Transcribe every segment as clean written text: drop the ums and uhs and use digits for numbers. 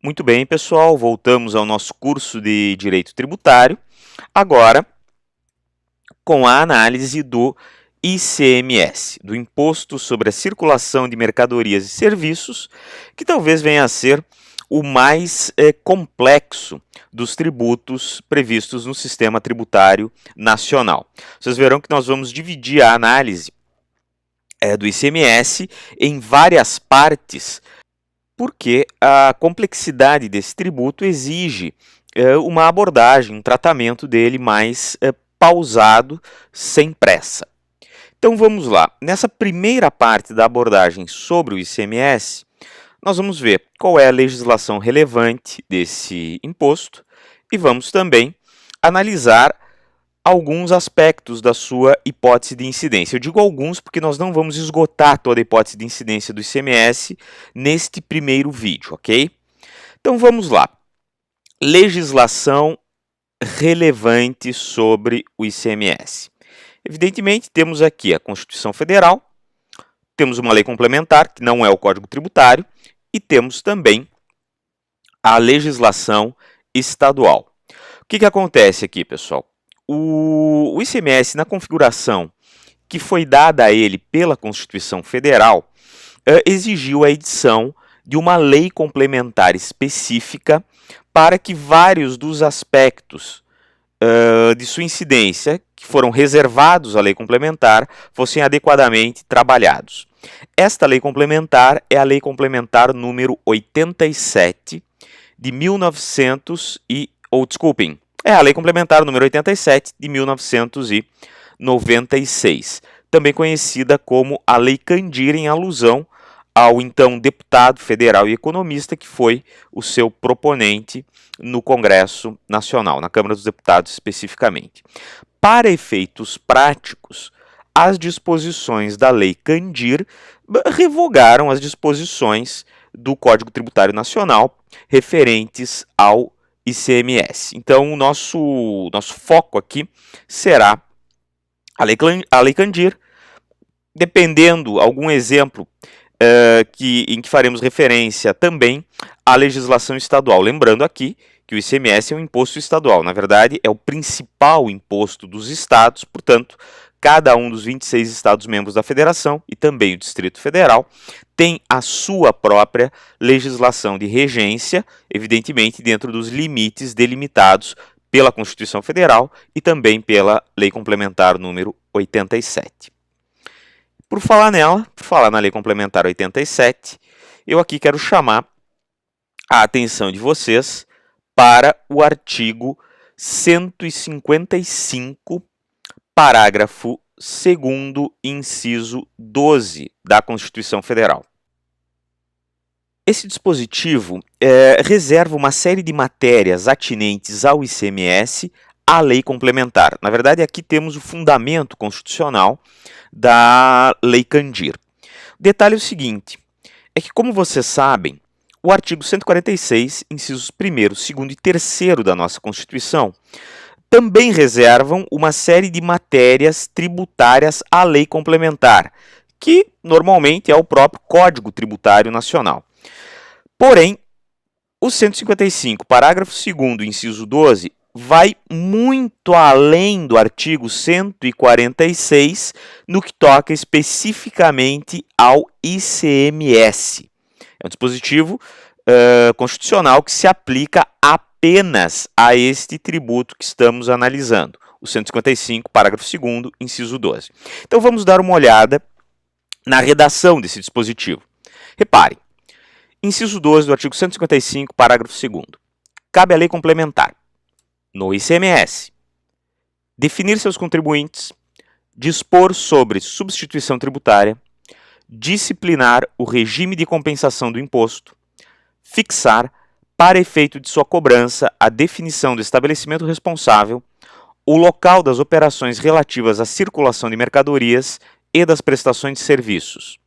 Muito bem, pessoal, voltamos ao nosso curso de Direito Tributário, agora com a análise do ICMS, do Imposto sobre a Circulação de Mercadorias e Serviços, que talvez venha a ser o mais complexo dos tributos previstos no sistema tributário nacional. Vocês verão que nós vamos dividir a análise do ICMS em várias partes, porque a complexidade desse tributo exige uma abordagem, um tratamento dele mais pausado, sem pressa. Então vamos lá. Nessa primeira parte da abordagem sobre o ICMS, nós vamos ver qual é a legislação relevante desse imposto e vamos também analisar alguns aspectos da sua hipótese de incidência. Eu digo alguns porque nós não vamos esgotar toda a hipótese de incidência do ICMS neste primeiro vídeo, ok? Então vamos lá. Legislação relevante sobre o ICMS. Evidentemente, temos aqui a Constituição Federal, temos uma lei complementar, que não é o Código Tributário, e temos também a legislação estadual. O que acontece aqui, pessoal? O ICMS, na configuração que foi dada a ele pela Constituição Federal, exigiu a edição de uma lei complementar específica para que vários dos aspectos de sua incidência, que foram reservados à lei complementar, fossem adequadamente trabalhados. Esta lei complementar é a Lei Complementar número 87 de 1900 é a Lei Complementar número 87 de 1996, também conhecida como a Lei Candir, em alusão ao então deputado federal e economista que foi o seu proponente no Congresso Nacional, na Câmara dos Deputados especificamente. Para efeitos práticos, as disposições da Lei Candir revogaram as disposições do Código Tributário Nacional referentes ao ICMS. Então, o nosso foco aqui será a Lei Candir, dependendo algum exemplo em que faremos referência também à legislação estadual. Lembrando aqui que o ICMS é um imposto estadual. Na verdade, é o principal imposto dos estados, portanto, cada um dos 26 estados-membros da Federação e também o Distrito Federal tem a sua própria legislação de regência, evidentemente dentro dos limites delimitados pela Constituição Federal e também pela Lei Complementar número 87. Por falar na Lei Complementar 87, eu aqui quero chamar a atenção de vocês para o artigo 155, parágrafo 2º, inciso 12 da Constituição Federal. Esse dispositivo reserva uma série de matérias atinentes ao ICMS à lei complementar. Na verdade, aqui temos o fundamento constitucional da Lei Candir. O detalhe é o seguinte, é que, como vocês sabem, o artigo 146, incisos 1º, 2º e 3º da nossa Constituição, também reservam uma série de matérias tributárias à lei complementar, que normalmente é o próprio Código Tributário Nacional. Porém, o 155, parágrafo 2º, inciso 12, vai muito além do artigo 146 no que toca especificamente ao ICMS. É um dispositivo constitucional que se aplica apenas a este tributo que estamos analisando, o 155, parágrafo 2º, inciso 12. Então vamos dar uma olhada na redação desse dispositivo. Reparem, inciso 12 do artigo 155, parágrafo 2º. Cabe à lei complementar, no ICMS, definir seus contribuintes, dispor sobre substituição tributária, disciplinar o regime de compensação do imposto, fixar, para efeito de sua cobrança, a definição do estabelecimento responsável, o local das operações relativas à circulação de mercadorias e das prestações de serviços,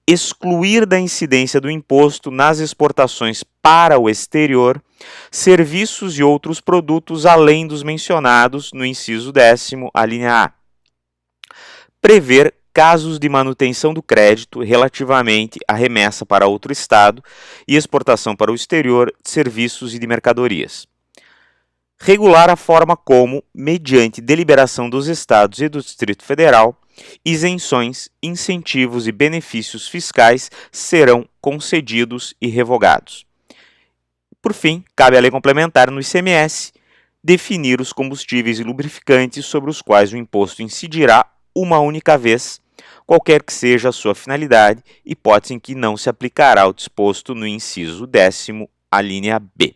excluir da incidência do imposto nas exportações para o exterior serviços e outros produtos além dos mencionados no inciso 10º, a linha A. Prever casos de manutenção do crédito relativamente à remessa para outro Estado e exportação para o exterior de serviços e de mercadorias. Regular a forma como, mediante deliberação dos Estados e do Distrito Federal, isenções, incentivos e benefícios fiscais serão concedidos e revogados. Por fim, cabe à lei complementar no ICMS definir os combustíveis e lubrificantes sobre os quais o imposto incidirá uma única vez, qualquer que seja a sua finalidade, hipótese em que não se aplicará o disposto no inciso 10º, a linha B.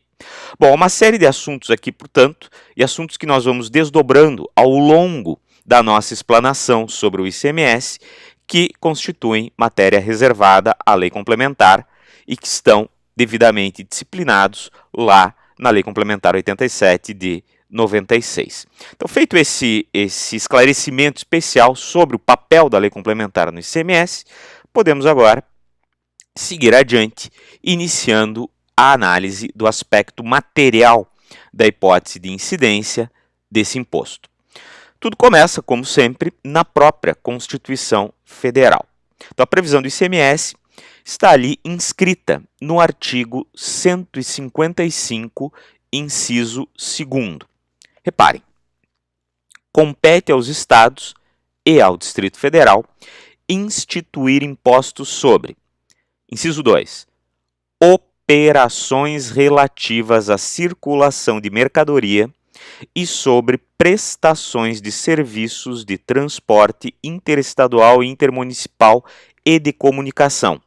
Bom, uma série de assuntos aqui, portanto, e assuntos que nós vamos desdobrando ao longo da nossa explanação sobre o ICMS, que constituem matéria reservada à lei complementar e que estão devidamente disciplinados lá na Lei Complementar 87 de 96. Então, feito esse esclarecimento especial sobre o papel da Lei Complementar no ICMS, podemos agora seguir adiante, iniciando a análise do aspecto material da hipótese de incidência desse imposto. Tudo começa, como sempre, na própria Constituição Federal. Então, a previsão do ICMS está ali inscrita no artigo 155, inciso 2º. Reparem, compete aos Estados e ao Distrito Federal instituir impostos sobre, inciso 2, operações relativas à circulação de mercadoria e sobre prestações de serviços de transporte interestadual e intermunicipal e de comunicação,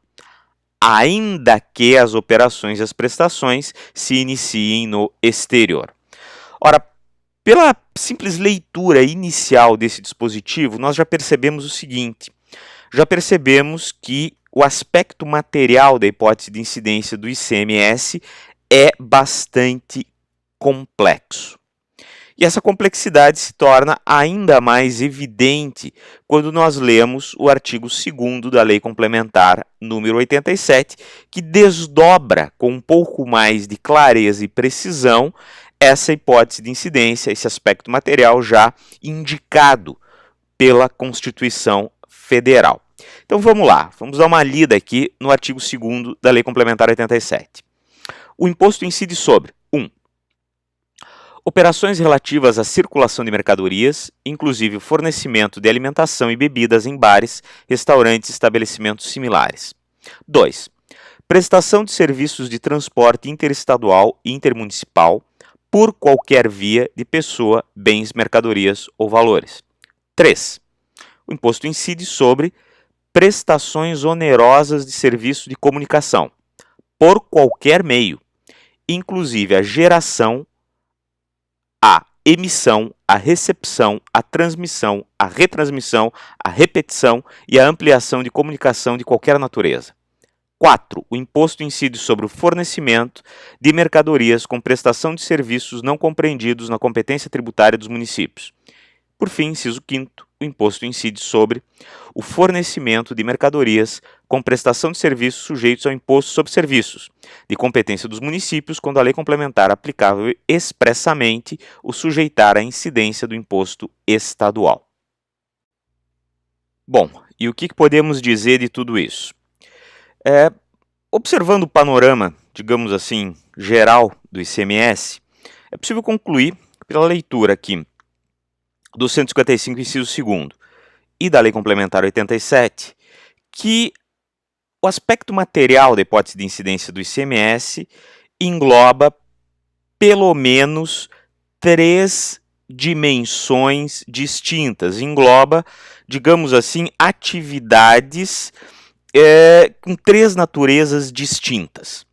ainda que as operações e as prestações se iniciem no exterior. Ora, pela simples leitura inicial desse dispositivo, nós já percebemos o seguinte: já percebemos que o aspecto material da hipótese de incidência do ICMS é bastante complexo. E essa complexidade se torna ainda mais evidente quando nós lemos o artigo 2º da Lei Complementar número 87, que desdobra com um pouco mais de clareza e precisão essa hipótese de incidência, esse aspecto material já indicado pela Constituição Federal. Então vamos lá, vamos dar uma lida aqui no artigo 2º da Lei Complementar 87. O imposto incide sobre 1. Operações relativas à circulação de mercadorias, inclusive o fornecimento de alimentação e bebidas em bares, restaurantes e estabelecimentos similares. 2. Prestação de serviços de transporte interestadual e intermunicipal por qualquer via de pessoa, bens, mercadorias ou valores. 3. O imposto incide sobre prestações onerosas de serviço de comunicação, por qualquer meio, inclusive a geração, a emissão, a recepção, a transmissão, a retransmissão, a repetição e a ampliação de comunicação de qualquer natureza. 4. O imposto incide sobre o fornecimento de mercadorias com prestação de serviços não compreendidos na competência tributária dos municípios. Por fim, inciso 5º, o imposto incide sobre o fornecimento de mercadorias com prestação de serviços sujeitos ao imposto sobre serviços, de competência dos municípios, quando a lei complementar aplicável expressamente o sujeitar à incidência do imposto estadual. Bom, e o que podemos dizer de tudo isso? Observando o panorama, digamos assim, geral do ICMS, é possível concluir, pela leitura aqui do 155, inciso 2º, e da Lei Complementar 87, que o aspecto material da hipótese de incidência do ICMS engloba pelo menos 3 dimensões distintas, engloba, digamos assim, atividades com 3 naturezas distintas.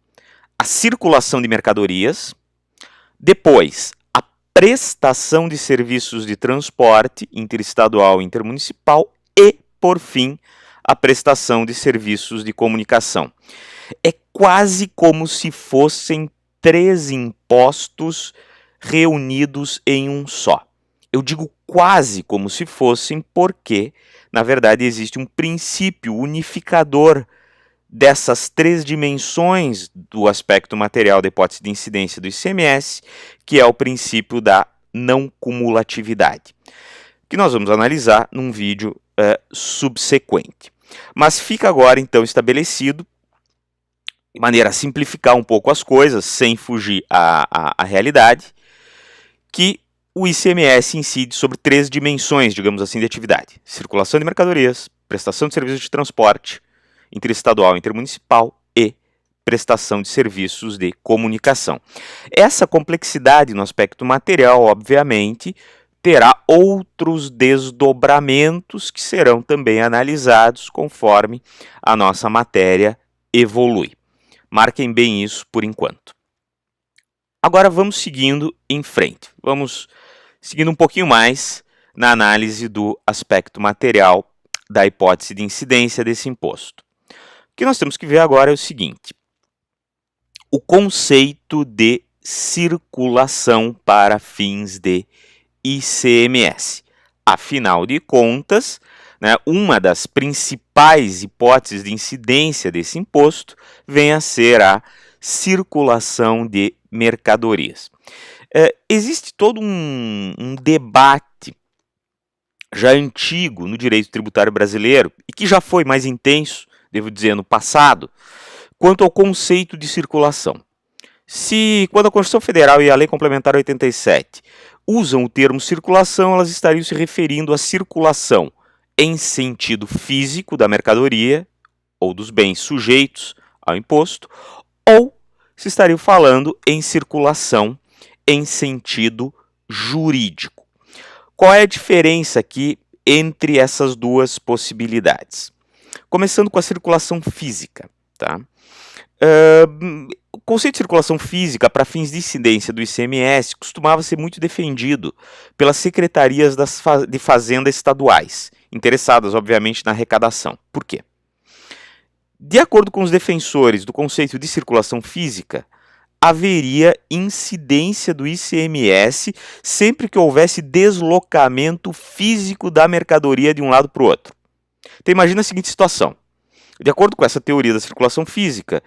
A circulação de mercadorias, depois a prestação de serviços de transporte interestadual e intermunicipal e, por fim, a prestação de serviços de comunicação. É quase como se fossem 3 impostos reunidos em um só. Eu digo quase como se fossem porque, na verdade, existe um princípio unificador dessas 3 dimensões do aspecto material da hipótese de incidência do ICMS, que é o princípio da não cumulatividade, que nós vamos analisar num vídeo subsequente. Mas fica agora, então, estabelecido, de maneira a simplificar um pouco as coisas, sem fugir à realidade, que o ICMS incide sobre 3 dimensões, digamos assim, de atividade: circulação de mercadorias, prestação de serviços de transporte interestadual, intermunicipal e prestação de serviços de comunicação. Essa complexidade no aspecto material, obviamente, terá outros desdobramentos que serão também analisados conforme a nossa matéria evolui. Marquem bem isso por enquanto. Agora vamos seguindo em frente. Vamos seguindo um pouquinho mais na análise do aspecto material da hipótese de incidência desse imposto. O que nós temos que ver agora é o seguinte: o conceito de circulação para fins de ICMS. Afinal de contas, né, uma das principais hipóteses de incidência desse imposto vem a ser a circulação de mercadorias. Existe todo um debate já antigo no direito tributário brasileiro, e que já foi mais intenso, devo dizer, no passado, quanto ao conceito de circulação. Quando a Constituição Federal e a Lei Complementar 87 usam o termo circulação, elas estariam se referindo à circulação em sentido físico da mercadoria ou dos bens sujeitos ao imposto, ou se estariam falando em circulação em sentido jurídico. Qual é a diferença aqui entre essas duas possibilidades? Começando com a circulação física, tá? O conceito de circulação física para fins de incidência do ICMS costumava ser muito defendido pelas secretarias de fazenda estaduais, interessadas, obviamente, na arrecadação. Por quê? De acordo com os defensores do conceito de circulação física, haveria incidência do ICMS sempre que houvesse deslocamento físico da mercadoria de um lado para o outro. Então imagina a seguinte situação. De acordo com essa teoria da circulação física,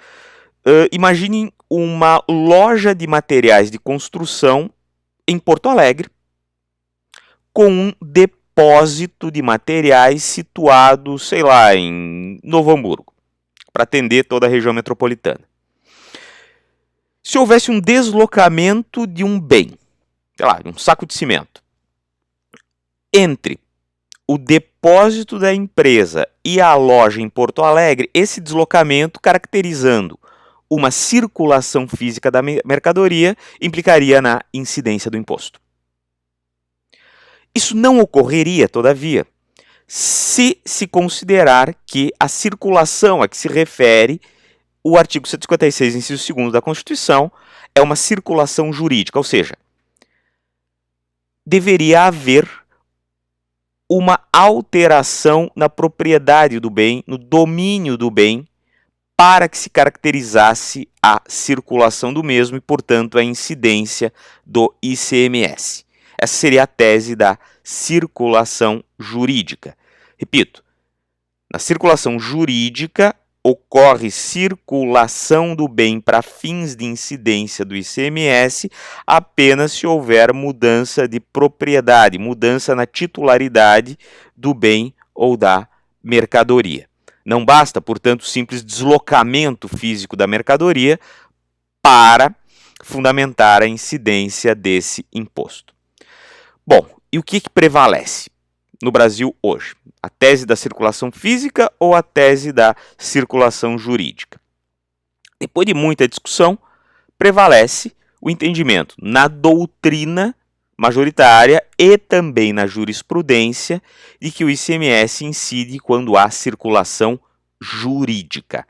imaginem uma loja de materiais de construção em Porto Alegre com um depósito de materiais situado, sei lá, em Novo Hamburgo, para atender toda a região metropolitana. Se houvesse um deslocamento de um bem, sei lá, um saco de cimento, entre o depósito da empresa e a loja em Porto Alegre, esse deslocamento, caracterizando uma circulação física da mercadoria, implicaria na incidência do imposto. Isso não ocorreria, todavia, se considerar que a circulação a que se refere o artigo 156, inciso 2º da Constituição, é uma circulação jurídica, ou seja, deveria haver uma alteração na propriedade do bem, no domínio do bem, para que se caracterizasse a circulação do mesmo e, portanto, a incidência do ICMS. Essa seria a tese da circulação jurídica. Repito, na circulação jurídica ocorre circulação do bem para fins de incidência do ICMS apenas se houver mudança de propriedade, mudança na titularidade do bem ou da mercadoria. Não basta, portanto, o simples deslocamento físico da mercadoria para fundamentar a incidência desse imposto. Bom, e o que prevalece no Brasil hoje? A tese da circulação física ou a tese da circulação jurídica? Depois de muita discussão, prevalece o entendimento na doutrina majoritária e também na jurisprudência de que o ICMS incide quando há circulação jurídica.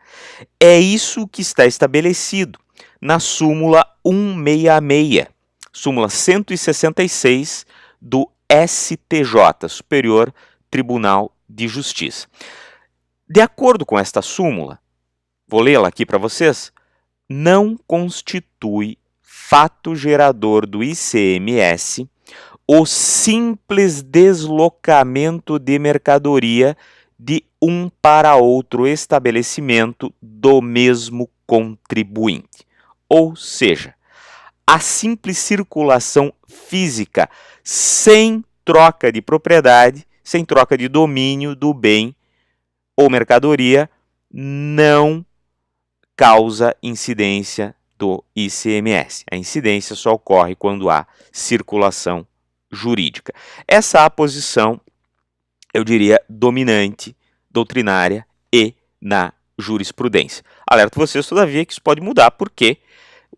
É isso que está estabelecido na súmula 166, súmula 166 do STJ, Superior Tribunal de Justiça. De acordo com esta súmula, vou lê-la aqui para vocês, não constitui fato gerador do ICMS o simples deslocamento de mercadoria de um para outro estabelecimento do mesmo contribuinte. Ou seja, a simples circulação física sem troca de propriedade sem troca de domínio do bem ou mercadoria, não causa incidência do ICMS. A incidência só ocorre quando há circulação jurídica. Essa é a posição, eu diria, dominante, doutrinária e na jurisprudência. Alerto vocês, todavia, que isso pode mudar, porque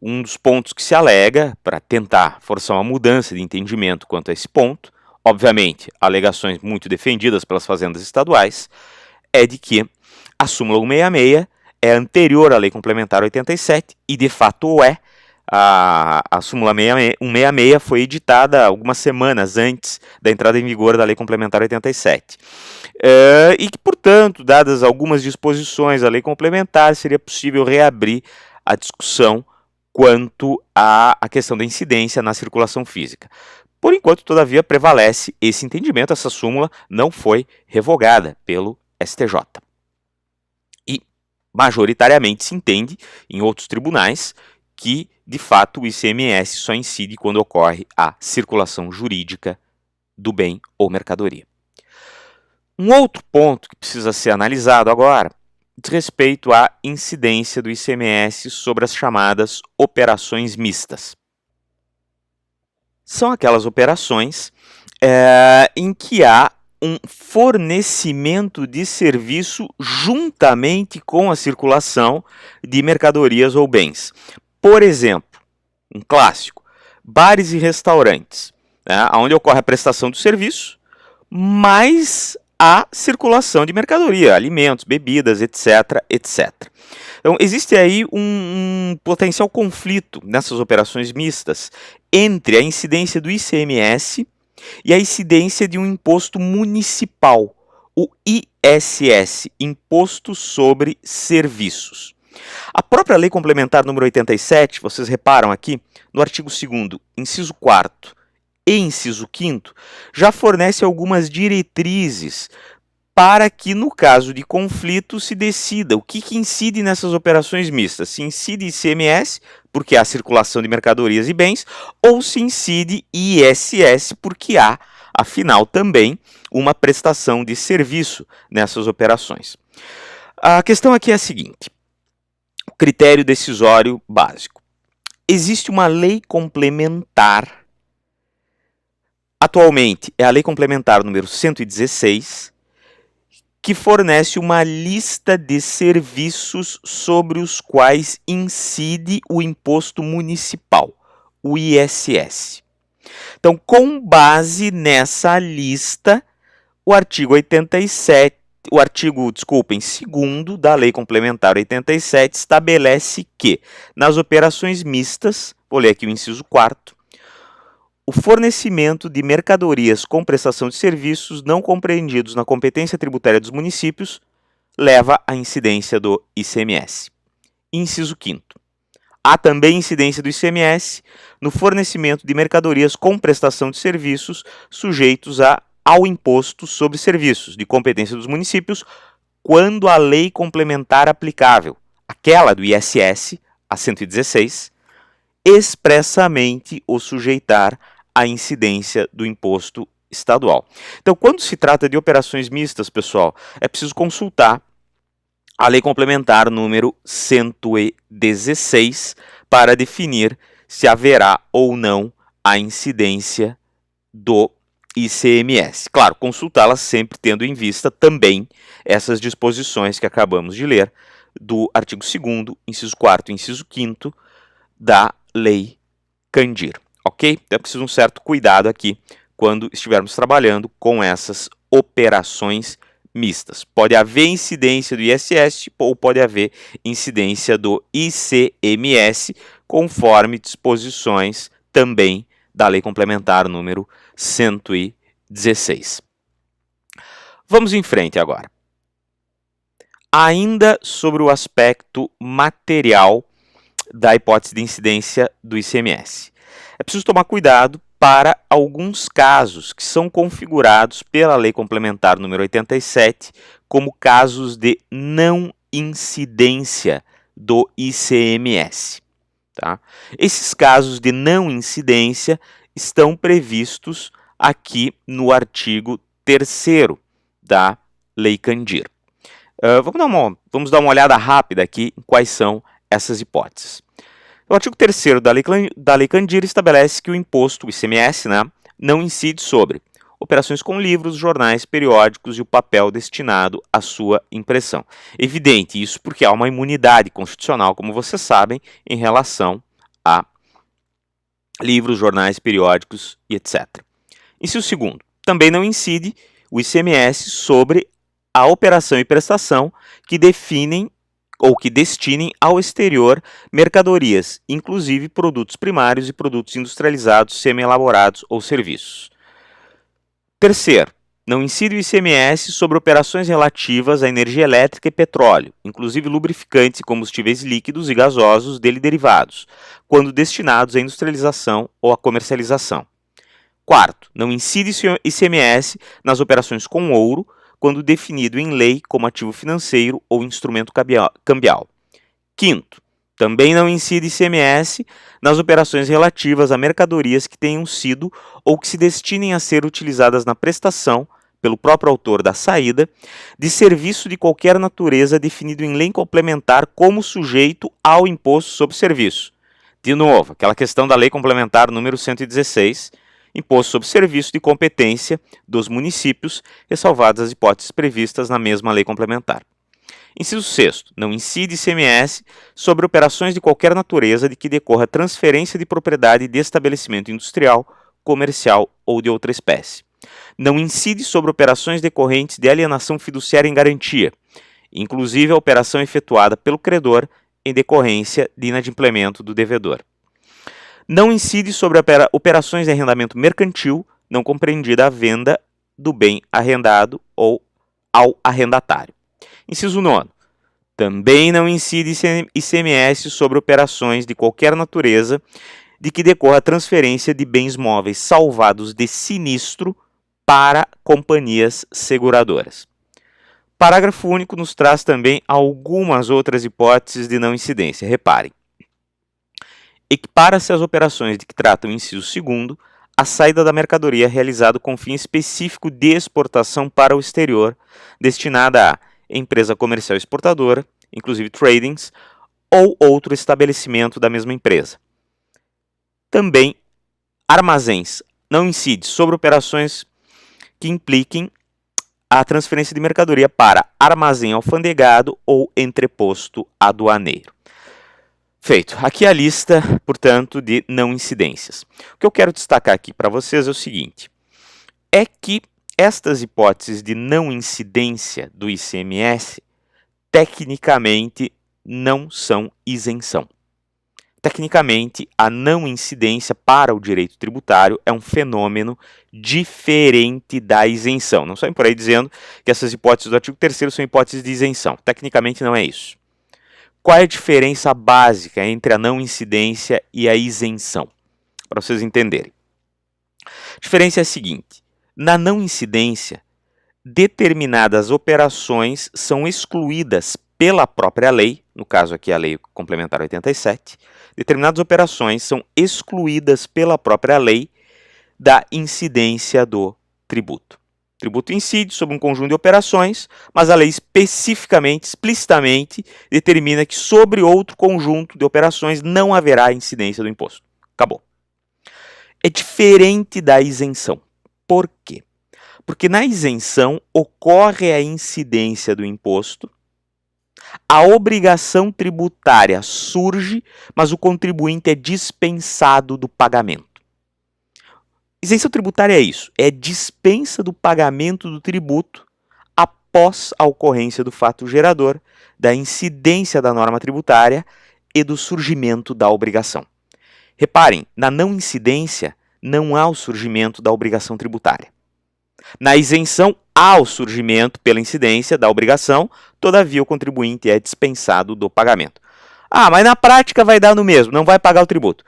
um dos pontos que se alega para tentar forçar uma mudança de entendimento quanto a esse ponto, obviamente, alegações muito defendidas pelas fazendas estaduais, é de que a súmula 166 é anterior à Lei Complementar 87 e, de fato, o é. A súmula 166 foi editada algumas semanas antes da entrada em vigor da Lei Complementar 87. E que, portanto, dadas algumas disposições da Lei Complementar, seria possível reabrir a discussão quanto à questão da incidência na circulação física. Por enquanto, todavia, prevalece esse entendimento, essa súmula não foi revogada pelo STJ. E, majoritariamente, se entende, em outros tribunais, que, de fato, o ICMS só incide quando ocorre a circulação jurídica do bem ou mercadoria. Um outro ponto que precisa ser analisado agora diz respeito à incidência do ICMS sobre as chamadas operações mistas. São aquelas operações em que há um fornecimento de serviço juntamente com a circulação de mercadorias ou bens. Por exemplo, um clássico, bares e restaurantes, onde ocorre a prestação do serviço, mais a circulação de mercadoria, alimentos, bebidas, etc, etc. Então, existe aí um potencial conflito nessas operações mistas entre a incidência do ICMS e a incidência de um imposto municipal, o ISS, Imposto sobre Serviços. A própria Lei Complementar número 87, vocês reparam aqui, no artigo 2º, inciso 4º e inciso 5º, já fornece algumas diretrizes para que, no caso de conflito, se decida o que incide nessas operações mistas. Se incide ICMS, porque há circulação de mercadorias e bens, ou se incide ISS, porque há, afinal, também uma prestação de serviço nessas operações. A questão aqui é a seguinte: o critério decisório básico. Existe uma lei complementar, atualmente é a Lei Complementar número 116, que fornece uma lista de serviços sobre os quais incide o imposto municipal, o ISS. Então, com base nessa lista, o artigo 87, segundo da Lei Complementar 87 estabelece que, nas operações mistas, vou ler aqui o inciso 4º, o fornecimento de mercadorias com prestação de serviços não compreendidos na competência tributária dos municípios leva à incidência do ICMS. Inciso 5º. Há também incidência do ICMS no fornecimento de mercadorias com prestação de serviços sujeitos ao imposto sobre serviços de competência dos municípios quando a lei complementar aplicável, aquela do ISS, a 116, expressamente o sujeitar à incidência do imposto estadual. Então, quando se trata de operações mistas, pessoal, é preciso consultar a Lei Complementar número 116 para definir se haverá ou não a incidência do ICMS. Claro, consultá-la sempre tendo em vista também essas disposições que acabamos de ler do artigo 2º, inciso 4º e inciso 5º da Lei Candir, ok? Então é preciso um certo cuidado aqui quando estivermos trabalhando com essas operações mistas. Pode haver incidência do ISS ou pode haver incidência do ICMS, conforme disposições também da Lei Complementar número 116. Vamos em frente agora. Ainda sobre o aspecto material da hipótese de incidência do ICMS. É preciso tomar cuidado para alguns casos que são configurados pela Lei Complementar número 87 como casos de não incidência do ICMS. Tá? Esses casos de não incidência estão previstos aqui no artigo 3º da Lei Candir. Vamos dar uma olhada rápida aqui em quais são essas hipóteses. O artigo 3º da Lei Candir estabelece que o imposto, o ICMS, não incide sobre operações com livros, jornais, periódicos e o papel destinado à sua impressão. Evidente isso porque há uma imunidade constitucional, como vocês sabem, em relação a livros, jornais, periódicos e etc. Inciso 2º, também não incide o ICMS sobre a operação e prestação que definem ou que destinem ao exterior mercadorias, inclusive produtos primários e produtos industrializados, semi-elaborados ou serviços. 3º, não incide o ICMS sobre operações relativas à energia elétrica e petróleo, inclusive lubrificantes e combustíveis líquidos e gasosos dele derivados, quando destinados à industrialização ou à comercialização. 4º, não incide ICMS nas operações com ouro, quando definido em lei como ativo financeiro ou instrumento cambial. 5º, também não incide ICMS nas operações relativas a mercadorias que tenham sido ou que se destinem a ser utilizadas na prestação, pelo próprio autor da saída, de serviço de qualquer natureza definido em lei complementar como sujeito ao imposto sobre serviço. De novo, aquela questão da Lei Complementar número 116, imposto sobre serviço de competência dos municípios, ressalvadas as hipóteses previstas na mesma lei complementar. Inciso 6º, não incide ICMS sobre operações de qualquer natureza de que decorra transferência de propriedade de estabelecimento industrial, comercial ou de outra espécie. Não incide sobre operações decorrentes de alienação fiduciária em garantia, inclusive a operação efetuada pelo credor em decorrência de inadimplemento do devedor. Não incide sobre operações de arrendamento mercantil, não compreendida a venda do bem arrendado ou ao arrendatário. Inciso 9º. Também não incide ICMS sobre operações de qualquer natureza de que decorra a transferência de bens móveis salvados de sinistro para companhias seguradoras. Parágrafo único nos traz também algumas outras hipóteses de não incidência. Reparem. Equipara-se às operações de que trata o inciso 2º a saída da mercadoria realizada com fim específico de exportação para o exterior, destinada a empresa comercial exportadora, inclusive tradings, ou outro estabelecimento da mesma empresa. Também, armazéns não incide sobre operações que impliquem a transferência de mercadoria para armazém alfandegado ou entreposto aduaneiro. Feito. Aqui a lista, portanto, de não incidências. O que eu quero destacar aqui para vocês é o seguinte, é que estas hipóteses de não incidência do ICMS, tecnicamente, não são isenção. Tecnicamente, a não incidência para o direito tributário é um fenômeno diferente da isenção. Não saem por aí dizendo que essas hipóteses do artigo 3º são hipóteses de isenção. Tecnicamente não é isso. Qual é a diferença básica entre a não incidência e a isenção? Para vocês entenderem. A diferença é a seguinte. Na não incidência, determinadas operações são excluídas pela própria lei, no caso aqui a Lei Complementar 87, determinadas operações são excluídas pela própria lei da incidência do tributo. O tributo incide sobre um conjunto de operações, mas a lei especificamente, explicitamente, determina que sobre outro conjunto de operações não haverá incidência do imposto. Acabou. É diferente da isenção. Por quê? Porque na isenção ocorre a incidência do imposto, a obrigação tributária surge, mas o contribuinte é dispensado do pagamento. Isenção tributária é isso, é dispensa do pagamento do tributo após a ocorrência do fato gerador, da incidência da norma tributária e do surgimento da obrigação. Reparem, na não incidência não há o surgimento da obrigação tributária. Na isenção, há o surgimento pela incidência da obrigação, todavia o contribuinte é dispensado do pagamento. Ah, mas na prática vai dar no mesmo, não vai pagar o tributo.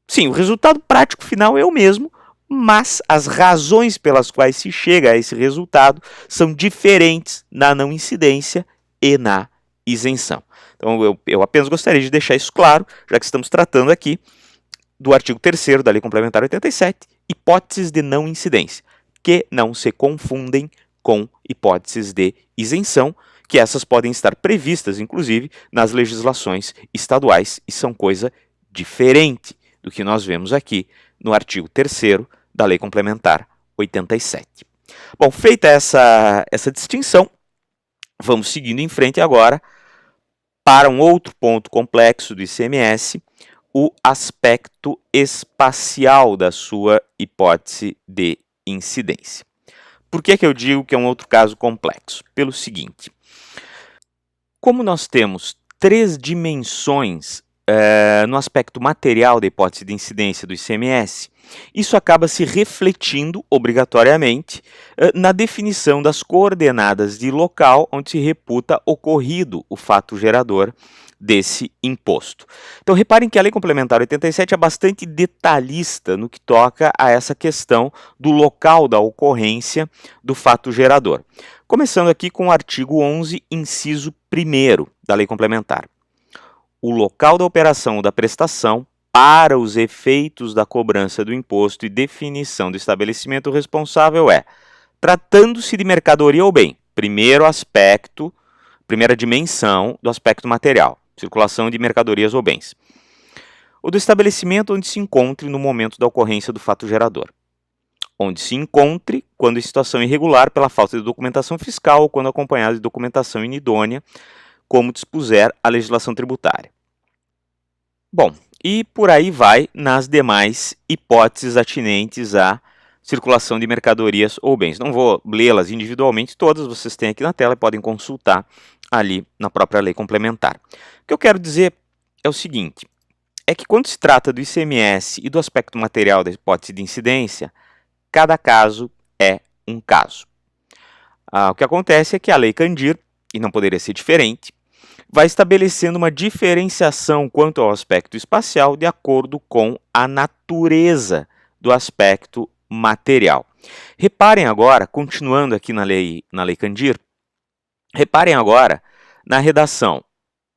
Sim, o resultado prático final é o mesmo, mas as razões pelas quais se chega a esse resultado são diferentes na não incidência e na isenção. Então, eu apenas gostaria de deixar isso claro, já que estamos tratando aqui do artigo 3º da Lei Complementar 87, hipóteses de não incidência. que não se confundem com hipóteses de isenção, que essas podem estar previstas, inclusive, nas legislações estaduais e são coisa diferente do que nós vemos aqui no artigo 3º da Lei Complementar 87. Bom, feita essa distinção, vamos seguindo em frente agora para um outro ponto complexo do ICMS, o aspecto espacial da sua hipótese de incidência. Por que eu digo que é um outro caso complexo? Pelo seguinte, como nós temos 3 dimensões no aspecto material da hipótese de incidência do ICMS, isso acaba se refletindo obrigatoriamente na definição das coordenadas de local onde se reputa ocorrido o fato gerador desse imposto. Então reparem que a Lei Complementar 87 é bastante detalhista no que toca a essa questão do local da ocorrência do fato gerador. Começando aqui com o artigo 11, inciso 1º da Lei Complementar. O local da operação ou da prestação para os efeitos da cobrança do imposto e definição do estabelecimento responsável é, tratando-se de mercadoria ou bem, primeira dimensão do aspecto material, circulação de mercadorias ou bens, ou do estabelecimento onde se encontre no momento da ocorrência do fato gerador, onde se encontre quando em situação irregular pela falta de documentação fiscal ou quando acompanhado de documentação inidônea, como dispuser a legislação tributária. Bom, e por aí vai nas demais hipóteses atinentes à circulação de mercadorias ou bens. Não vou lê-las individualmente, todas vocês têm aqui na tela e podem consultar ali na própria lei complementar. O que eu quero dizer é o seguinte, é que quando se trata do ICMS e do aspecto material da hipótese de incidência, cada caso é um caso. O que acontece é que a Lei Candir, e não poderia ser diferente, vai estabelecendo uma diferenciação quanto ao aspecto espacial de acordo com a natureza do aspecto material. Reparem agora, continuando aqui na Lei Candir, reparem agora na redação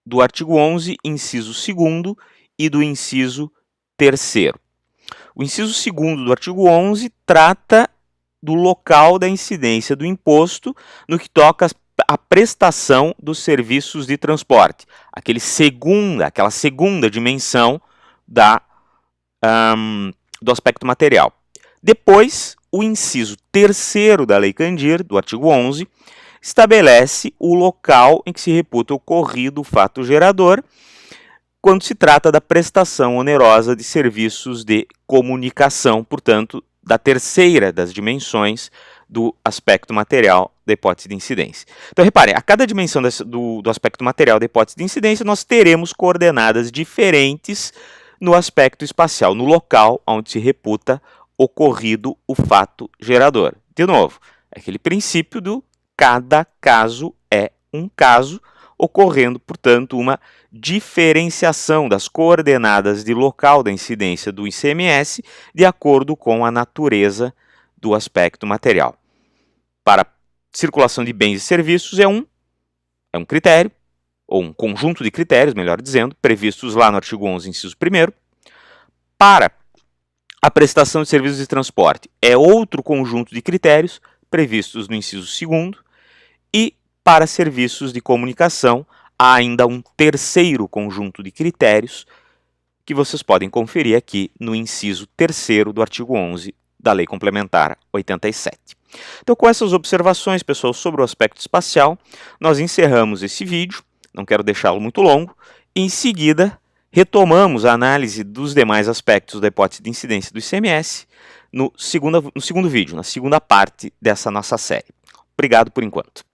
do artigo 11, inciso 2º e do inciso 3º. O inciso 2º do artigo 11 trata do local da incidência do imposto no que toca a prestação dos serviços de transporte, aquela segunda dimensão do aspecto material. Depois, o inciso 3º da Lei Candir, do artigo 11, estabelece o local em que se reputa ocorrido o fato gerador, quando se trata da prestação onerosa de serviços de comunicação, portanto, da terceira das dimensões do aspecto material da hipótese de incidência. Então, reparem, a cada dimensão do aspecto material da hipótese de incidência, nós teremos coordenadas diferentes no aspecto espacial, no local onde se reputa ocorrido o fato gerador. De novo, é aquele princípio do cada caso é um caso, ocorrendo, portanto, uma diferenciação das coordenadas de local da incidência do ICMS de acordo com a natureza do aspecto material. Para circulação de bens e serviços é um critério, ou um conjunto de critérios, melhor dizendo, previstos lá no artigo 11, inciso 1º. Para a prestação de serviços de transporte é outro conjunto de critérios previstos no inciso 2º. E para serviços de comunicação há ainda um terceiro conjunto de critérios que vocês podem conferir aqui no inciso 3º do artigo 11 da Lei Complementar 87. Então, com essas observações, pessoal, sobre o aspecto espacial, nós encerramos esse vídeo, não quero deixá-lo muito longo, e em seguida retomamos a análise dos demais aspectos da hipótese de incidência do ICMS no segundo vídeo, na segunda parte dessa nossa série. Obrigado por enquanto.